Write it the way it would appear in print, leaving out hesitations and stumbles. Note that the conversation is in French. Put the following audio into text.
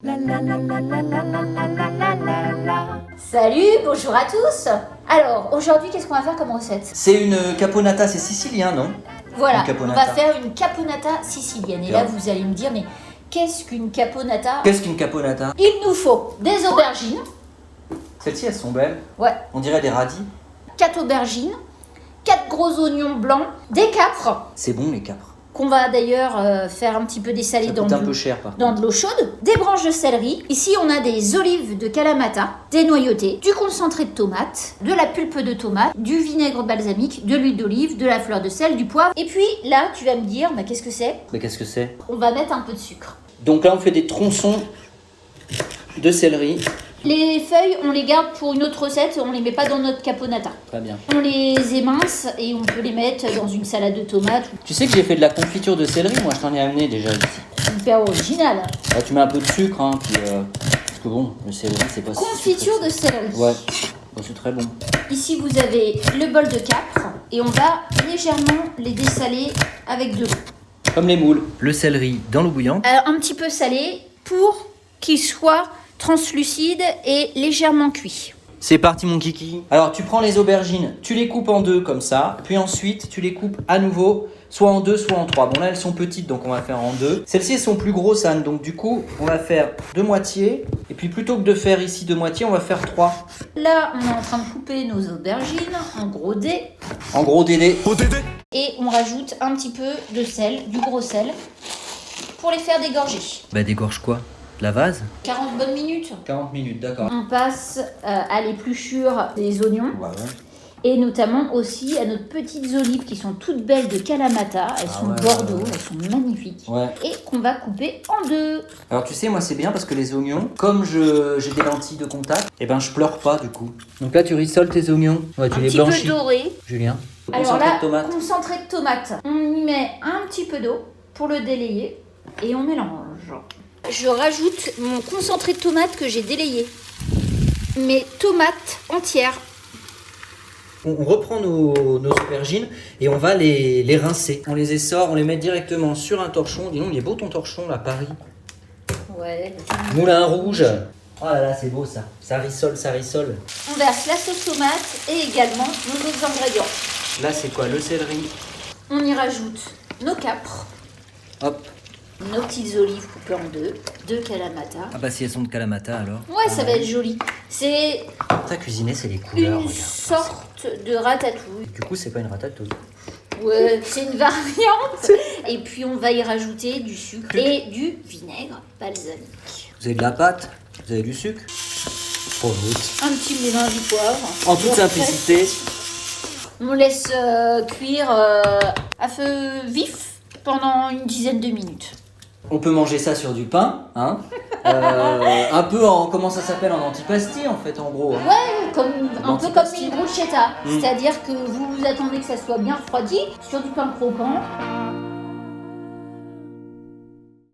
Salut, bonjour à tous. Alors, aujourd'hui, qu'est-ce qu'on va faire comme recette? C'est une caponata, c'est sicilien, non? Voilà, Une on caponata. va faire une caponata sicilienne. Et là, vous allez me dire, mais qu'est-ce qu'une caponata? Qu'est-ce qu'une caponata? Il nous faut des aubergines. Celles-ci, elles sont belles. Ouais, On dirait des radis. 4 aubergines, 4 gros oignons blancs, des capres, C'est bon, les capres. qu'on va d'ailleurs faire un petit peu dessaler Ça dans coûte un de- peu cher, par contre. dans de l'eau chaude, des branches de céleri. Ici, on a des olives de Kalamata, des noyautés, du concentré de tomate, de la pulpe de tomate, du vinaigre balsamique, de l'huile d'olive, de la fleur de sel, du poivre. Et puis là, tu vas me dire, bah, qu'est-ce que c'est? Mais qu'est-ce que c'est? On va mettre un peu de sucre. Donc là, on fait des tronçons de céleri. Les feuilles, on les garde pour une autre recette, on les met pas dans notre caponata. Très bien. On les émince et on peut les mettre dans une salade de tomates. Tu sais que j'ai fait de la confiture de céleri, moi je t'en ai amené déjà ici. Hyper original. Là, tu mets un peu de sucre, hein, puis parce que bon, le céleri c'est pas si Confiture sucré de que ça. céleri. Ouais, bon, c'est très bon. Ici, vous avez le bol de capres et on va légèrement les dessaler avec de l'eau. Comme les moules. Le céleri dans l'eau bouillante. Un petit peu salé pour qu'il soit translucide et légèrement cuit. C'est parti mon kiki. Alors tu prends les aubergines, tu les coupes en deux comme ça, puis ensuite tu les coupes à nouveau, soit en deux, soit en trois. Bon là elles sont petites donc on va faire en deux. Celles-ci elles sont plus grosses Anne, donc du coup on va faire deux moitiés, et puis plutôt que de faire ici deux moitiés, on va faire trois. Là, on est en train de couper nos aubergines en gros dés En gros Dédé. et on rajoute un petit peu de sel, du gros sel, pour les faire dégorger. Bah dégorge quoi? La vase? 40 bonnes minutes. 40 minutes, d'accord. On passe à l'épluchure des oignons Ouais, ouais. et notamment aussi à nos petites olives qui sont toutes belles de Kalamata. Elles sont ouais, bordeaux, ouais, ouais. elles sont magnifiques. Ouais. Et qu'on va couper en deux. Alors tu sais moi c'est bien parce que les oignons, comme j'ai des lentilles de contact, et ben je pleure pas du coup. Donc là tu rissoles tes oignons. Ouais, tu Un les petit blanchis. peu doré. Julien. Alors Concentré là, de tomate. concentré de tomate. On y met un petit peu d'eau pour le délayer et on mélange. Je rajoute mon concentré de tomate que j'ai délayé. Mes tomates entières. On reprend nos aubergines et on va les rincer. On les essore, on les met directement sur un torchon. Dis donc, il est beau ton torchon là, Paris. Ouais. Moulin rouge. Oh là là, c'est beau ça. Ça rissole, ça rissole. On verse la sauce tomate et également nos autres ingrédients. Là, c'est quoi? Le céleri. On y rajoute nos capres, Hop. nos petites olives coupées en deux, de Kalamata. Ah bah si elles sont de Kalamata alors. Ouais, ça va être joli. C'est Ta cuisiner, c'est les couleurs. une Regarde. sorte de ratatouille. Du coup, c'est pas une ratatouille. Ouais, c'est une variante. Et puis on va y rajouter du sucre et du vinaigre balsamique. Vous avez de la pâte, vous avez du sucre. Pour l'autre. Un petit mélange du poivre. En toute simplicité. On laisse cuire à feu vif pendant une dizaine de minutes. On peut manger ça sur du pain, hein. Un peu en, comment ça s'appelle, en antipasti en fait, en gros. Ouais, un peu comme Antipasti. une bruschetta. Mm. C'est-à-dire que vous attendez que ça soit bien refroidi sur du pain croquant.